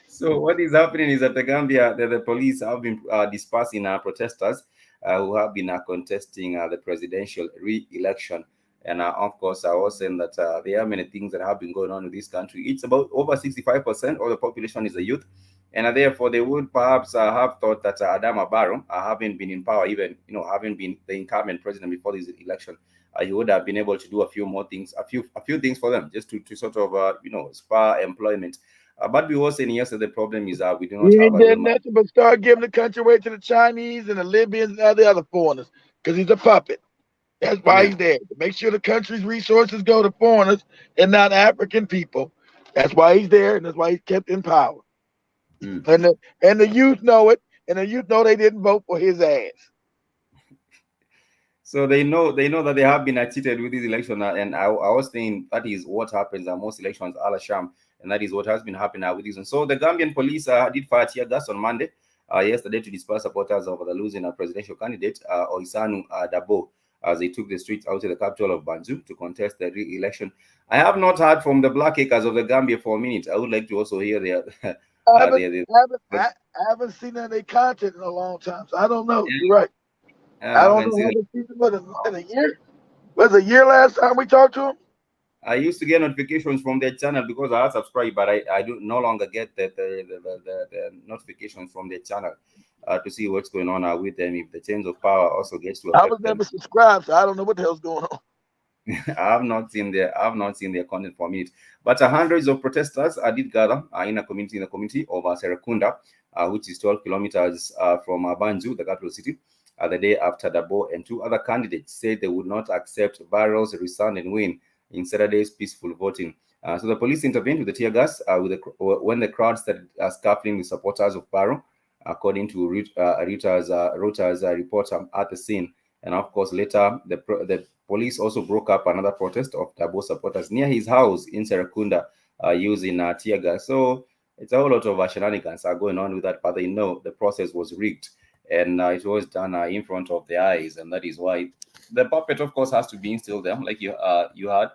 So what is happening is that the Gambia, the police have been dispersing protesters who have been contesting the presidential re-election. And of course, I was saying that there are many things that have been going on in this country. It's about over 65% of the population is the youth. And therefore, they would perhaps have thought that Adama Barrow, having been in power, even, having been the incumbent president before this election, he would have been able to do a few more things, a few things for them, just to sort of, spur employment. But we were saying yesterday, the problem is we do not he have ain't did nothing but start giving the country away to the Chinese and the Libyans and all the other foreigners because he's a puppet. That's why he's there, to make sure the country's resources go to foreigners and not African people. That's why he's there, and that's why he's kept in power. And the youth know it, and the youth know they didn't vote for his ass. So they know that they have been cheated with this election, and I was saying that is what happens at most elections, a la sham, and that is what has been happening with this. And so the Gambian police did fire tear gas on Monday, yesterday, to disperse supporters of the losing presidential candidate Oisanu Dabo, as they took the streets out to the capital of Banjul to contest the re-election. I have not heard from the Black Acres of the Gambia for a minute. I would like to also hear their. I haven't seen any content in a long time, so I don't know. You're right. I don't know. Haven't seen them in a year. Was it a year last time we talked to them? I used to get notifications from their channel because I subscribed, but I do no longer get the notifications from their channel to see what's going on with them. If the change of power also gets to affect I was never subscribed, so I don't know what the hell's going on. I have not seen their content for a minute. But hundreds of protesters did gather in the community of Serekunda, which is 12 kilometers from Banjul, the capital city, the day after Dabo and two other candidates said they would not accept Barrow's resounding win in Saturday's peaceful voting. So the police intervened with the tear gas when the crowd started scuffling with supporters of Barrow, according to Reuters report at the scene. And of course, later the police also broke up another protest of Dabo supporters near his house in Serekunda using tear gas. So it's a whole lot of shenanigans going on with that, but they know the process was rigged. And it was done in front of their eyes, and that is why the puppet, of course, has to be instilled there. Like you had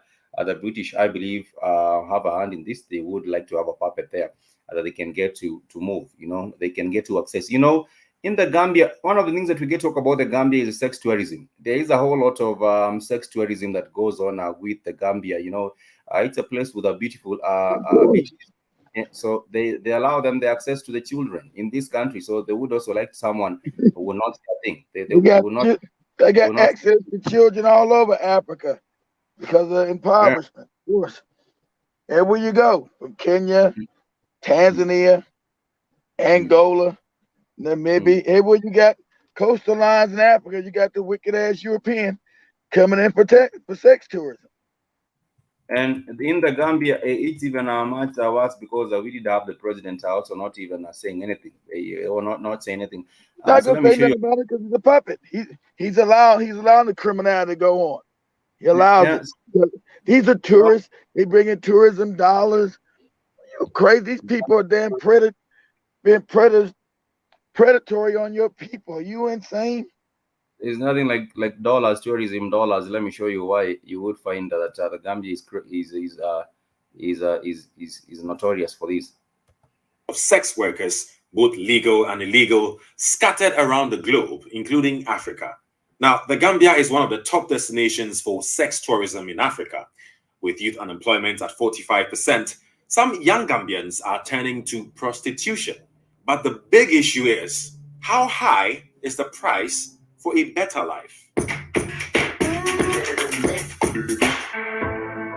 the British, I believe, have a hand in this. They would like to have a puppet there that they can get to move. They can get to access. In the Gambia, one of the things that we get to talk about the Gambia is sex tourism. There is a whole lot of sex tourism that goes on with the Gambia. It's a place with a beautiful beaches. So they allow them the access to the children in this country. So they would also like someone who will not think they got access to children all over Africa because of impoverishment. Of course, everywhere you go, from Kenya, Tanzania, Angola, Namibia, everywhere you got coastal lines in Africa, you got the wicked ass European coming in for sex tourism. And in the Gambia, it's even much worse because we did have the president also not even saying anything, or not saying anything. Not gonna say nothing about it because he's a puppet. He's allowing the criminality to go on. He allows it. He's a tourist. They bring in tourism dollars. Crazy. These people are damn being predatory on your people. Are you insane? There's nothing like dollars, tourism dollars. Let me show you why you would find that the Gambia is notorious for this. Of sex workers, both legal and illegal, scattered around the globe, including Africa. Now, the Gambia is one of the top destinations for sex tourism in Africa. With youth unemployment at 45%, some young Gambians are turning to prostitution. But the big issue is, how high is the price for a better life?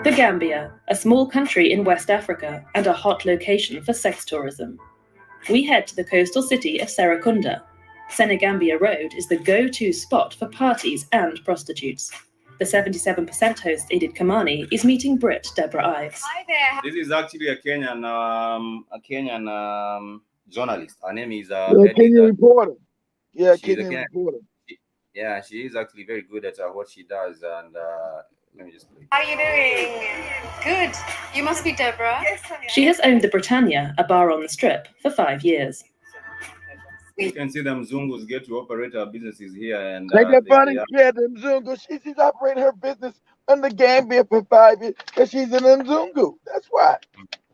The Gambia, a small country in West Africa and a hot location for sex tourism. We head to the coastal city of Serekunda. Senegambia Road is the go-to spot for parties and prostitutes. The 77% host Edith Kamani is meeting Brit Deborah Ives. Hi there. This is actually a Kenyan journalist. Her name is Kenyan reporter. Yeah, Kenyan reporter. Yeah, she is actually very good at what she does. And let me just play. How are you doing? Good. You must be Deborah. Yes, I am. She has owned the Britannia, a bar on the Strip, for 5 years. You can see them Zungus get to operate our businesses here. And like that funny kid, Mzungu. She's operating her business in the Gambia for 5 years because she's an Mzungu. That's why.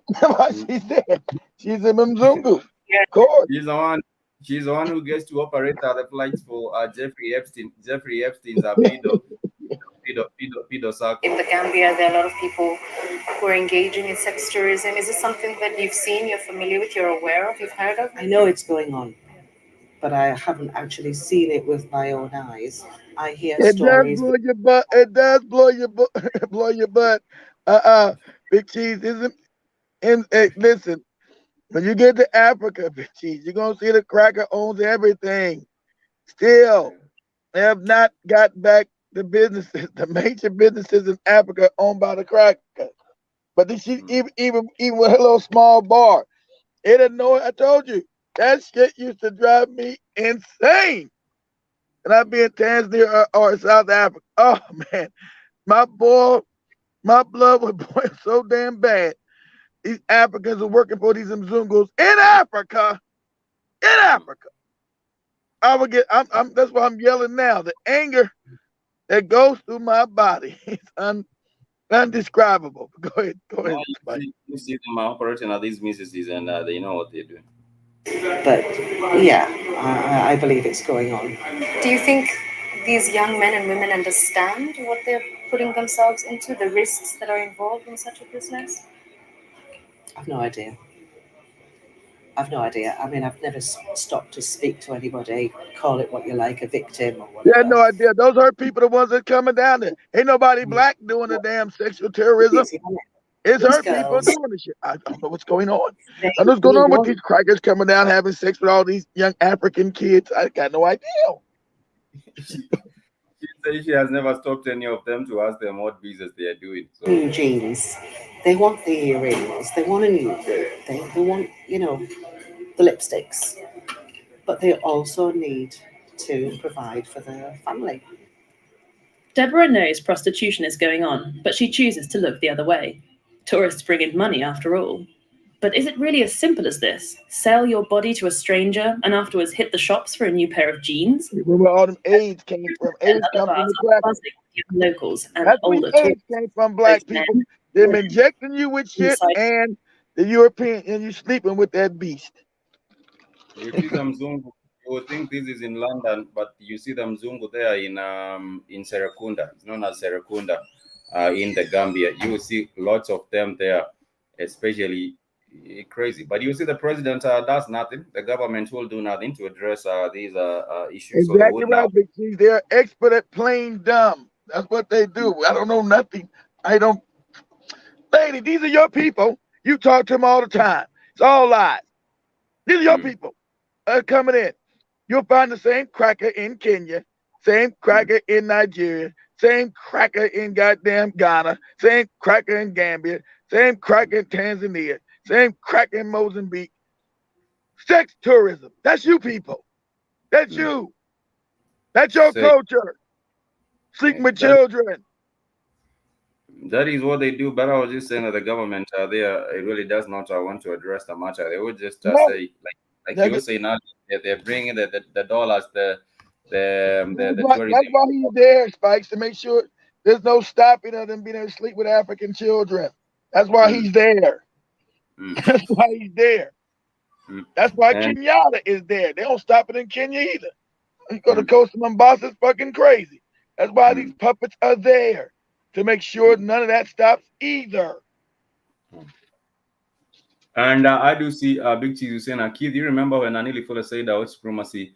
That's why she's there. She's an Mzungu. Yeah. Of course. She's the one who gets to operate the flights for Jeffrey Epstein. Jeffrey Epstein's pedo circle. In the Gambia, there are a lot of people who are engaging in sex tourism. Is this something that you've seen, you're familiar with, you're aware of, you've heard of? I know it's going on, but I haven't actually seen it with my own eyes. I hear stories. Does blow your butt. It does blow your butt. Blow your butt. Big Cheese isn't. And listen, when you get to Africa, Big Cheese, you're gonna see the cracker owns everything. Still, they have not got back the businesses, the major businesses in Africa owned by the cracker. But she even with her little small bar, it annoyed. I told you that shit used to drive me insane. And I'd be in Tanzania or South Africa. Oh man, my blood would boil so damn bad. These Africans are working for these Mzungus in Africa. In Africa. I would get that's why I'm yelling now. The anger that goes through my body is undescribable. Go ahead. You see them operating at these businesses and they know what they're doing. But yeah, I believe it's going on. Do you think these young men and women understand what they're putting themselves into, the risks that are involved in such a business? I've no idea. I mean, I've never stopped to speak to anybody, call it what you like, a victim or whatever. Yeah, no idea. Those are people, the ones that coming down there. Ain't nobody black doing the damn sexual terrorism. It's her people doing the shit. I don't know what's going on. I know what's going on with these crackers coming down having sex with all these young African kids. I got no idea. She says she has never stopped any of them to ask them what business they are doing. So. New jeans. They want the earrings. They want a new boot. They want, the lipsticks. But they also need to provide for their family. Deborah knows prostitution is going on, but she chooses to look the other way. Tourists bring in money after all. But is it really as simple as this? Sell your body to a stranger and afterwards hit the shops for a new pair of jeans? Remember all them AIDS came from? AIDS come from the crackers. Locals and that's older where AIDS came from, black people. They're injecting you with shit and the European, and you sleeping with that beast. You see them Zungu. You would think this is in London, but you see them Zungu there in Serekunda. It's known as Serekunda in the Gambia. You will see lots of them there, especially crazy. But you see the president does nothing. The government will do nothing to address these issues. Exactly right, Big Cheese. They're expert at playing dumb. That's what they do. I don't know nothing. Lady, these are your people. You talk to them all the time. It's all lies. These are your people coming in. You'll find the same cracker in Kenya, same cracker in Nigeria, same cracker in goddamn Ghana, same cracker in Gambia, same cracker in Tanzania, same cracker in Mozambique. Sex tourism. That's you people. That's you. That's your culture. Sleeping with children. That is what they do. But I was just saying that the government there, it really does not want to address the matter. They would just say, like you were saying, they're bringing the dollars, the tourism. That's why he's there, Spikes, to make sure there's no stopping of them being able to sleep with African children. That's why he's there. That's why he's there. That's why Kenyatta is there. They don't stop it in Kenya either. You go to Coast of Mombasa, it's fucking crazy. That's why these puppets are there, to make sure none of that stops either. And I do see Big Cheese saying, Keith, you remember when Anili Fuller said white supremacy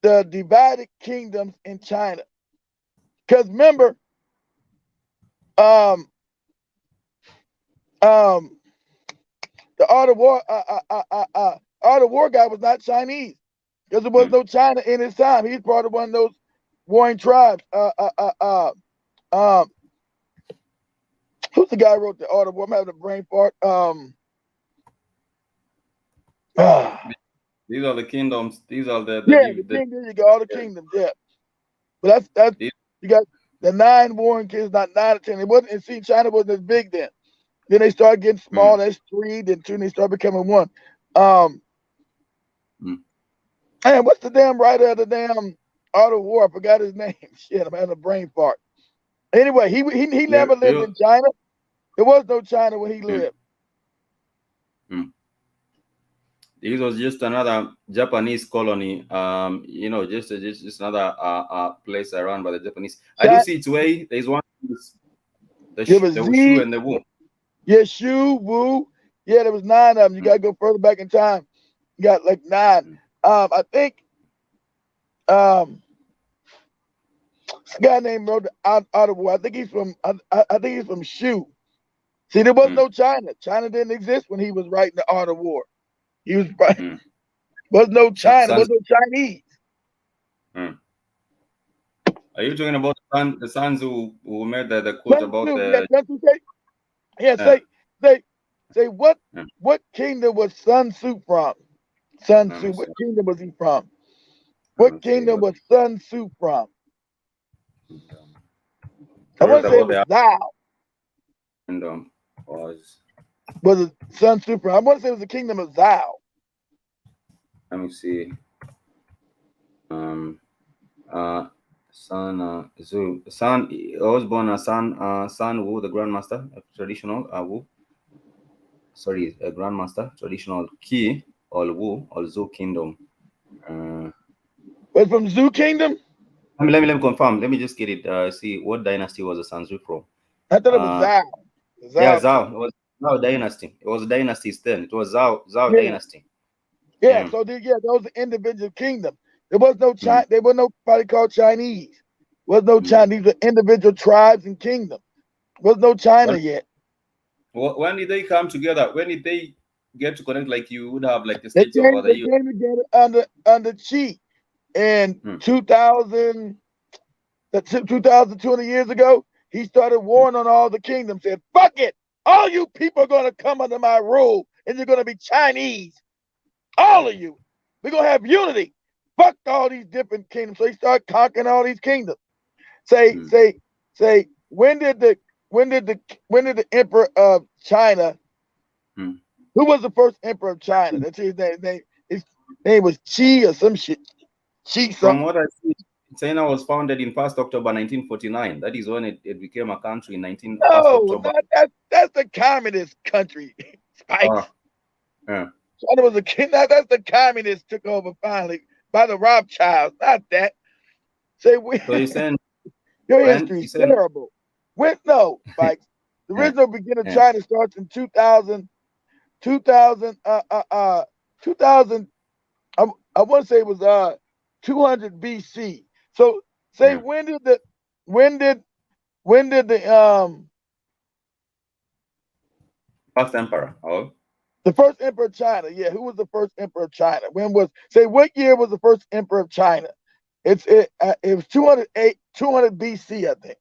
the divided kingdoms in China. Because remember, the art of war, art of war guy was not Chinese, because there was no China in his time. He's part of one of those warring tribes. Who's the guy who wrote the art of war? I'm having a brain fart. These are the kingdoms. These are the kingdoms. You got all the kingdoms. Yeah, but that's you got the 9 warring kingdoms, not 9 or 10. It wasn't. And see, China wasn't as big then. Then they started getting small. That's 3. Then 2. And they started becoming 1. Man, what's the damn writer of the damn art of war? I forgot his name. Shit, I'm having a brain fart. Anyway, he never lived in China. There was no China where he lived. This was just another Japanese colony, just another place around by the Japanese. I do see its way. There's one, the Shu and the Wu. Yeah, Shu, Wu. Yeah, there was 9 of them. You got to go further back in time. You got like 9. I think this guy named wrote the Art of War. I think he's from Shu. See, there was no China. China didn't exist when he was writing the Art of War. He was right. Was no China, was no Chinese. Are you talking about the sons who made the quote about the? Say what kingdom was Sun Tzu from? Sun Tzu, what kingdom was he from? What kingdom was Sun Tzu from? I want to say it was Zhao. Kingdom was it Sun Tzu from? I want to say it was the kingdom of Zhao. Let me see. Sun Tzu. I was born as Sun Wu, the grandmaster, traditional Wu. Sorry, a grandmaster, traditional Qi or Wu or Zhou kingdom. Was from Zhou kingdom? Let me confirm. Let me just get it. See what dynasty was the Sun Tzu from? I thought it was Zhao. Yeah, Zhao. It was Zhao dynasty. It was dynasties then. It was Zhao dynasty. Yeah, so those are individual kingdoms. There was no China. There was nobody called Chinese. Was no China. These are individual tribes and kingdoms. Was no China yet. When did they come together? When did they get to connect? Like you would have like the states over the years. They came together under Qi in 2,200 years ago. He started warring on all the kingdoms. Said, "Fuck it! All you people are going to come under my rule, and you're going to be Chinese. All of you. We're going to have unity. Fuck all these different kingdoms." So he started conquering all these kingdoms. Say, when did the emperor of China? Who was the first emperor of China? That's his name. His name was Qi or some shit. Qi. From what I see, China was founded in 1st October 1949. That is when it became a country in 1st October. That's the communist country. Spikes. China was a king. That's the communists took over finally by the Rothschilds. Not that. So you're saying your history is terrible. Spikes. The original beginning of China starts in 2000. I want to say it was 200 BC. So say when did the first emperor? The first emperor of China. Yeah, who was the first emperor of China? What year was the first emperor of China? It was 200 BC, I think.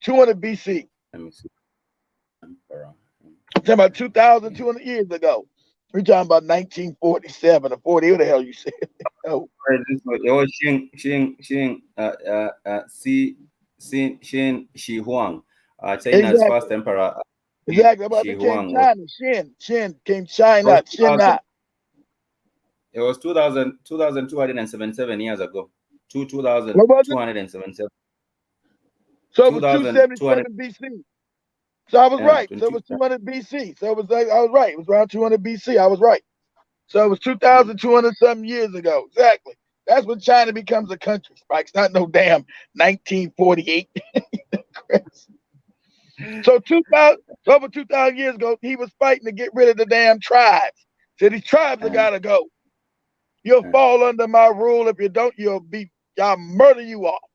200 BC. Let me see. Emperor. I'm talking about 2,200 years ago. We're talking about 1947 or 40. What the hell you said? Oh. It was Xin Shi Huang, China's first emperor. Exactly. About it came China. Xin came China. China. It was 2,277 years ago. 2,277. So it was 277 BC. So I was right. So it was 200 BC. So it was I was right. It was around 200 BC. I was right. So it was 2,200 something years ago. Exactly. That's when China becomes a country, Spikes. Not no damn 1948. So over 2,000 years ago, he was fighting to get rid of the damn tribes. So these tribes have got to go. You'll fall under my rule. If you don't, I'll murder you all.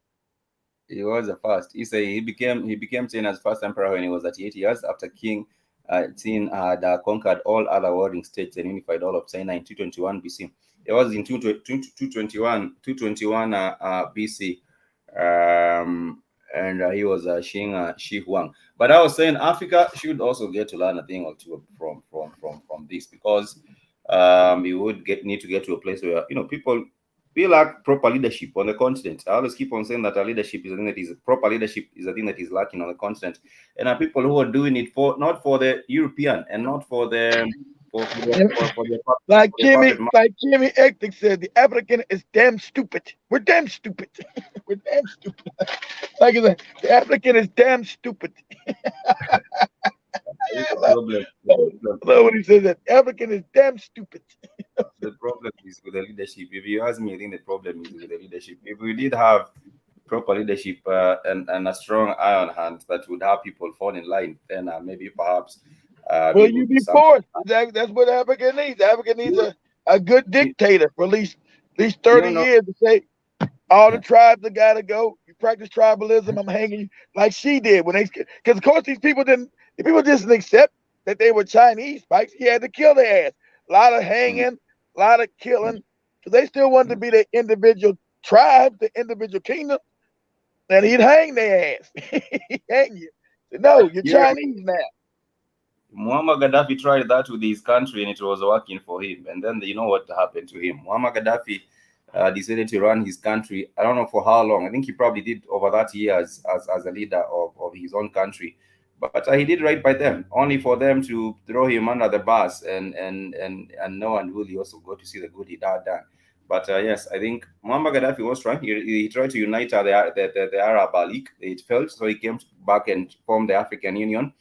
He was the first. He became China's first emperor when he was 38 years after King Qin had conquered all other warring states and unified all of China in 221 BC. It was in 221 BC, and he was Shi Huang. But I was saying Africa should also get to learn a thing or two from this, because we would need to get to a place where people. We lack proper leadership on the continent. I always keep on saying that our leadership is a thing that is proper leadership is a thing that is lacking on the continent, and are people who are doing it not for the European and not for the like Jimmy Ectic said, the African is damn stupid. We're damn stupid. We're damn stupid. Like I said, the African is damn stupid. I love when he says that. African is damn stupid. The problem is with the leadership. If you ask me, I think the problem is with the leadership. If we did have proper leadership and a strong iron hand that would have people fall in line, then maybe perhaps. Well, you'd be forced. That's what Africa needs. Africa needs a good dictator for at least 30 years to say, all the tribes have got to go. You practice tribalism, I'm hanging you, like she did when because of course these people didn't accept that they were Chinese. Spikes, he had to kill their ass. A lot of hanging, a lot of killing, because they still wanted to be the individual tribe, the individual kingdom, and he'd hang their ass. He'd hang you. No, you're Chinese now. Muammar Gaddafi tried that with his country and it was working for him. And then you know what happened to him. Muammar Gaddafi decided to run his country. I don't know for how long. I think he probably did over 30 years as a leader of his own country. But he did right by them, only for them to throw him under the bus and no one really also got to see the good he had done. But yes, I think Muammar Gaddafi was trying. He tried to unite the Arab League. It failed, so he came back and formed the African Union.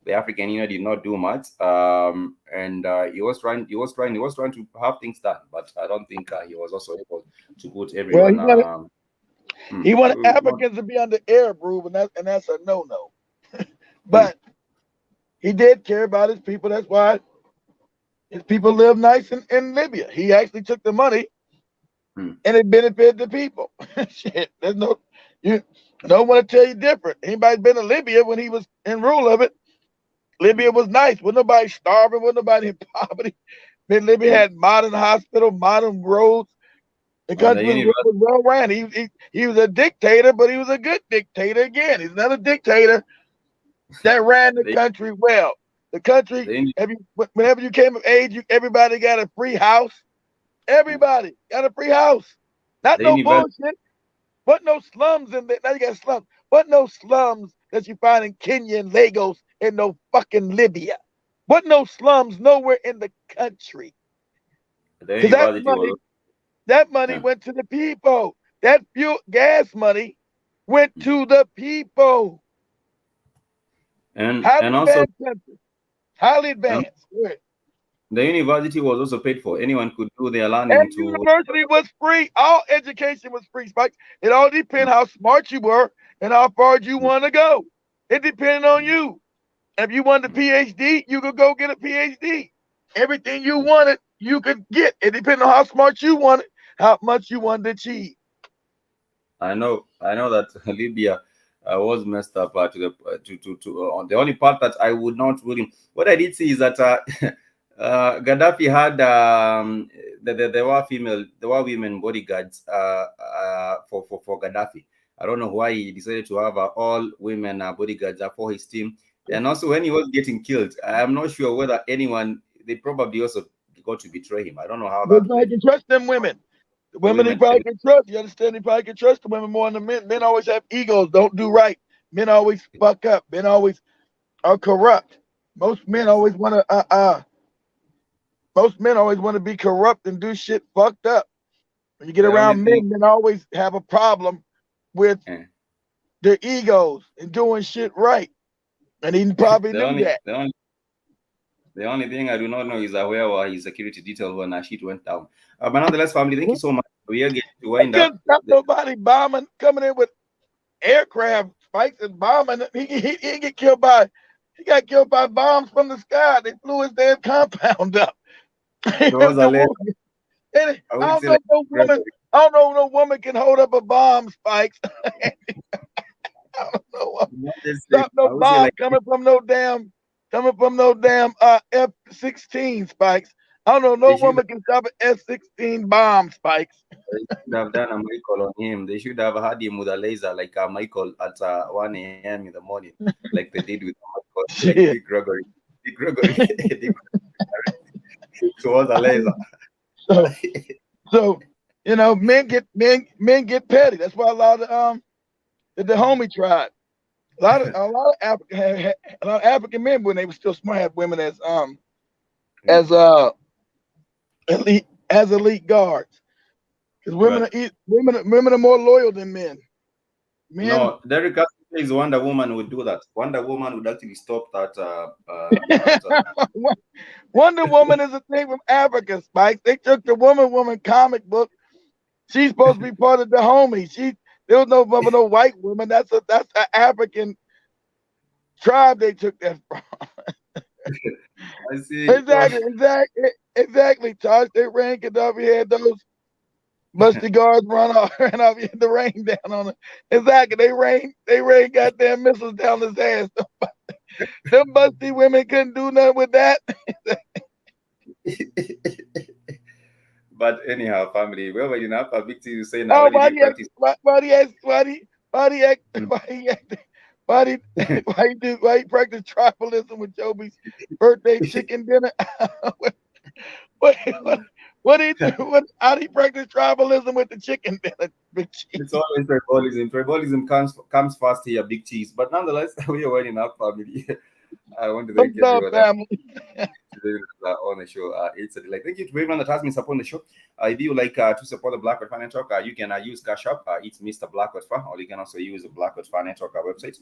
The African Union did not do much, and he was trying to have things done. But I don't think he was also able to put everyone. Well, he wanted Africans to be under Arab rule, and that's a no-no. But he did care about his people. That's why his people live nice in Libya. He actually took the money, and it benefited the people. Shit, there's no one to tell you different. Anybody been to Libya when he was in rule of it? Libya was nice. Wasn't nobody starving. Wasn't nobody in poverty. Libya had modern hospital, modern roads. The country was well ran. He was a dictator, but he was a good dictator again. He's another dictator that ran the country well. The country, whenever you came of age, everybody got a free house. Everybody got a free house. Not no bullshit. But no slums in there. Now you got slums. But no slums that you find in Kenya and Lagos and no fucking Libya. But no slums nowhere in the country. That money went to the people. That gas money went to the people. And also highly advanced. The university was also paid for. Anyone could do their learning. And university was free. All education was free, Spike. It all depends how smart you were and how far you want to go. It depended on you. If you wanted a PhD, you could go get a PhD. Everything you wanted, you could get. It depended on how smart you wanted, how much you wanted to achieve. I know that Libya was messed up the only part that I would not really. What I did see is that Gaddafi had there were women bodyguards for Gaddafi. I don't know why he decided to have all women bodyguards for his team. And also when he was getting killed, I'm not sure whether they probably also got to betray him. I don't know how that. But I can trust them women. The women he probably can trust. You understand? He probably can trust the women more than the men. Men always have egos, don't do right. Men always fuck up. Men always are corrupt. Most men always want to be corrupt and do shit fucked up. When you get around men, men always have a problem with their egos and doing shit right. And he probably knew that. The only thing I do not know is where were his security details when that shit went down. But nonetheless, family, thank you so much. We are getting to wind up. Stop nobody bombing, coming in with aircraft spikes and bombing. He got killed by bombs from the sky. They blew his damn compound up. And I I would don't say know like no woman. Gregory. I don't know no woman can hold up a bomb, Spikes. I don't know. Stop no I would say bomb like coming from no damn F-16 Spikes. I don't know no they should woman can stop an F-16 bomb, Spikes. have done a Michael on him. They should have had him with a laser like Michael at 1 a.m. in the morning, like they did with Michael, like Shit. Big Gregory. Big Gregory. It was a laser. So you know, men get petty. That's why a lot of the homie tribe, a lot of African men when they were still smart had women as elite guards. Because women are more loyal than men. No, Derek says Wonder Woman would do that. Wonder Woman would actually stop that. Wonder Woman is a thing from Africa, Spike. They took the woman comic book. She's supposed to be part of the homie. There was no white woman. That's an African tribe they took that from. I see. Exactly. Tosh, they ran Gaddafi had those musty guards ran off the rain down on him. Exactly. They rain goddamn missiles down his ass. Them musty women couldn't do nothing with that. But anyhow, family, where were you now? Big T, you say now. Oh, why do you act why you practice tribalism with Joby's birthday chicken dinner? What do you do? How do you practice tribalism with the chicken dinner? Big Cheese? It's always tribalism. Tribalism comes first here, Big Cheese. But nonetheless, we are winding up, family. I want to thank everyone on the show. It's a delight. Thank you to everyone that has been supporting the show. If you like to support the Blackwood Fan Network, you can use Cash App. It's Mr. Blackwood Fan, or you can also use the Blackwood Fan Network website.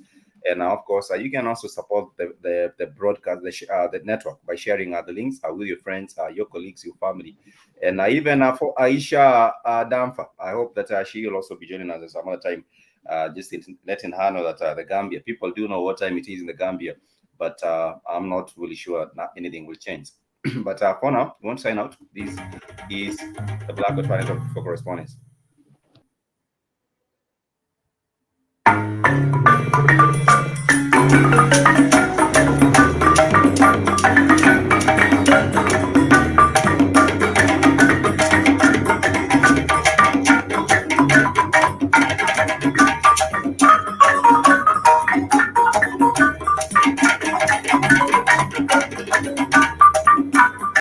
And of course, you can also support the broadcast, the network by sharing the links with your friends, your colleagues, your family, and even for Aisha Damfa. I hope that she will also be joining us at some other time. Just letting her know that the Gambia people do know what time it is in the Gambia. But I'm not really sure that anything will change. But for now, we won't sign out. This is the Blackwood Fan Network for Correspondence.